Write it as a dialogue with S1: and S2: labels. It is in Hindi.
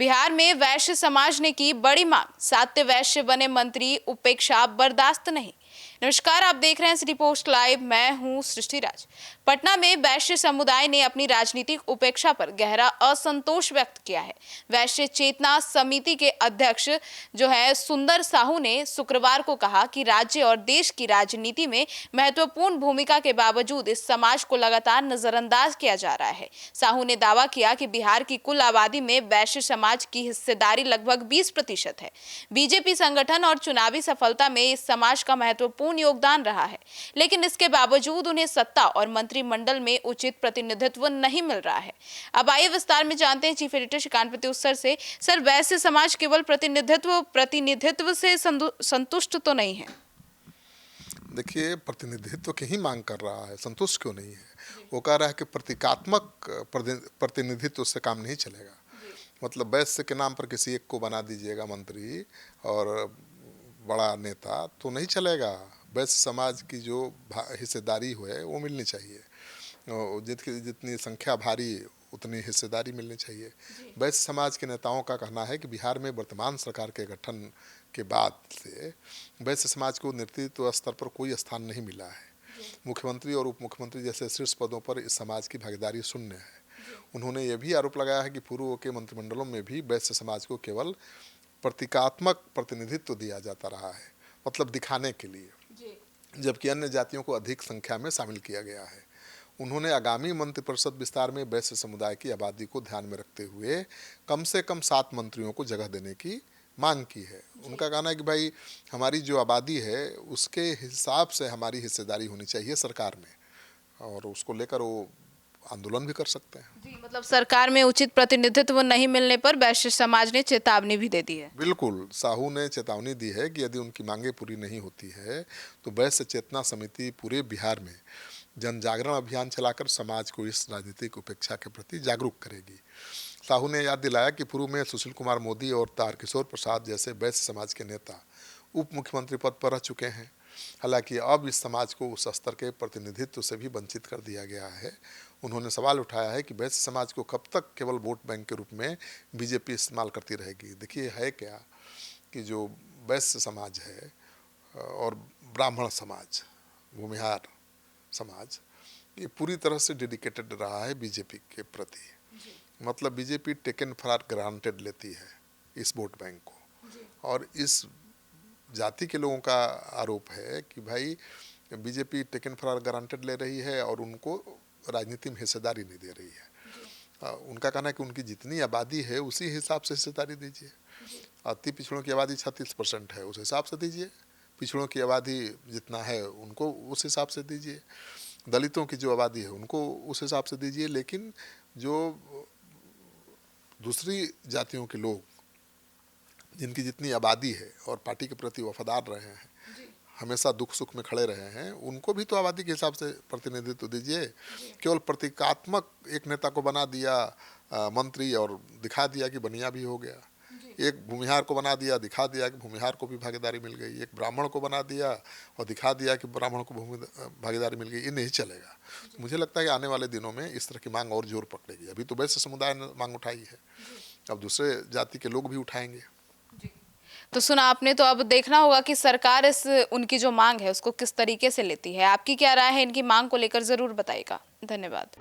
S1: बिहार में वैश्य समाज ने की बड़ी मांग, सात्य वैश्य बने मंत्री, उपेक्षा बर्दाश्त नहीं। नमस्कार, आप देख रहे हैं सिटी पोस्ट लाइव। मैं हूं सृष्टि राज। पटना में वैश्य समुदाय ने अपनी राजनीतिक उपेक्षा पर गहरा असंतोष व्यक्त किया है। वैश्य चेतना समिति के अध्यक्ष जो है सुंदर साहू ने शुक्रवार को कहा कि राज्य और देश की राजनीति में महत्वपूर्ण भूमिका के बावजूद इस समाज को लगातार नजरअंदाज किया जा रहा है। साहू ने दावा किया कि बिहार की कुल आबादी में वैश्य समाज की हिस्सेदारी लगभग 20% है। बीजेपी संगठन और चुनावी सफलता में इस समाज का महत्वपूर्ण योगदान रहा है, लेकिन इसके बावजूद उन्हें सत्ता और मंत्रिमंडल में उचित प्रतिनिधित्व नहीं मिल रहा है। अब आइए विस्तार में जानते हैं चीफ एडिटर श्रीकांत प्रत्युत्तर से। सर, वैश्य समाज केवल प्रतिनिधित्व से संतुष्ट तो नहीं है?
S2: देखिए, प्रतिनिधित्व की ही मांग कर रहा है, संतुष्ट क्यों नहीं है? वो कह रहा है कि प्रतीकात्मक प्रतिनिधित्व से काम नहीं चलेगा। मतलब वैश्य के नाम पर किसी एक को बना दीजिएगा मंत्री और बड़ा नेता, तो नहीं चलेगा। वैश्य समाज की जो हिस्सेदारी है वो मिलनी चाहिए। जितनी संख्या भारी उतनी हिस्सेदारी मिलनी चाहिए। वैश्य समाज के नेताओं का कहना है कि बिहार में वर्तमान सरकार के गठन के बाद से वैश्य समाज को नेतृत्व स्तर पर कोई स्थान नहीं मिला है। मुख्यमंत्री और उप मुख्यमंत्री जैसे शीर्ष पदों पर इस समाज की भागीदारी शून्य है। उन्होंने ये भी आरोप लगाया है कि पूर्व के मंत्रिमंडलों में भी वैश्य समाज को केवल प्रतीकात्मक प्रतिनिधित्व दिया जाता रहा है, मतलब दिखाने के लिए, जबकि अन्य जातियों को अधिक संख्या में शामिल किया गया है। उन्होंने आगामी मंत्रिपरिषद विस्तार में वैश्य समुदाय की आबादी को ध्यान में रखते हुए कम से कम 7 मंत्रियों को जगह देने की मांग की है। उनका कहना है कि भाई, हमारी जो आबादी है उसके हिसाब से हमारी हिस्सेदारी होनी चाहिए सरकार में, और उसको लेकर वो आंदोलन भी कर सकते हैं।
S1: जी, मतलब सरकार में उचित प्रतिनिधित्व नहीं मिलने पर वैश्य समाज ने चेतावनी भी दे दी है।
S2: बिल्कुल, साहू ने चेतावनी दी है कि यदि उनकी मांगें पूरी नहीं होती है तो वैश्य चेतना समिति पूरे बिहार में जन जागरण अभियान चलाकर समाज को इस राजनीतिक उपेक्षा के प्रति जागरूक करेगी। साहू ने याद दिलाया कि पूर्व में सुशील कुमार मोदी और तारकिशोर प्रसाद जैसे वैश्य समाज के नेता उप मुख्यमंत्री पद पर रह चुके हैं। हालांकि अब इस समाज को उस स्तर के प्रतिनिधित्व से भी वंचित कर दिया गया है। उन्होंने सवाल उठाया है कि वैश्य समाज को कब तक केवल वोट बैंक के रूप में बीजेपी इस्तेमाल करती रहेगी। देखिए, है क्या कि जो वैश्य समाज है और ब्राह्मण समाज, भूमिहार समाज, ये पूरी तरह से डेडिकेटेड रहा है बीजेपी के प्रति। मतलब बीजेपी टेकन फॉर ग्रांटेड लेती है इस वोट बैंक को, और इस जाति के लोगों का आरोप है कि भाई बीजेपी टेकन फॉर ग्रांटेड ले रही है और उनको राजनीति में हिस्सेदारी नहीं दे रही है। उनका कहना है कि उनकी जितनी आबादी है उसी हिसाब से हिस्सेदारी दीजिए। अति पिछड़ों की आबादी 36% है, उस हिसाब से दीजिए। पिछड़ों की आबादी जितना है उनको उस हिसाब से दीजिए। दलितों की जो आबादी है उनको उस हिसाब से दीजिए। लेकिन जो दूसरी जातियों के लोग जिनकी जितनी आबादी है और पार्टी के प्रति वफादार रहे हैं, हमेशा दुख सुख में खड़े रहे हैं, उनको भी तो आबादी के हिसाब से प्रतिनिधित्व दीजिए। केवल प्रतीकात्मक एक नेता को बना दिया मंत्री और दिखा दिया कि बनिया भी हो गया। एक भूमिहार को बना दिया, दिखा दिया कि भूमिहार को भी भागीदारी मिल गई। एक ब्राह्मण को बना दिया और दिखा दिया कि ब्राह्मण को भागीदारी मिल गई। ये नहीं चलेगा। मुझे लगता है कि आने वाले दिनों में इस तरह की मांग और जोर पकड़ेगी। अभी तो वैश्य समुदाय ने मांग उठाई है, अब दूसरे जाति के लोग भी उठाएंगे।
S1: तो सुना आपने, तो अब देखना होगा कि सरकार इस उनकी जो मांग है उसको किस तरीके से लेती है। आपकी क्या राय है इनकी मांग को लेकर, जरूर बताइएगा। धन्यवाद।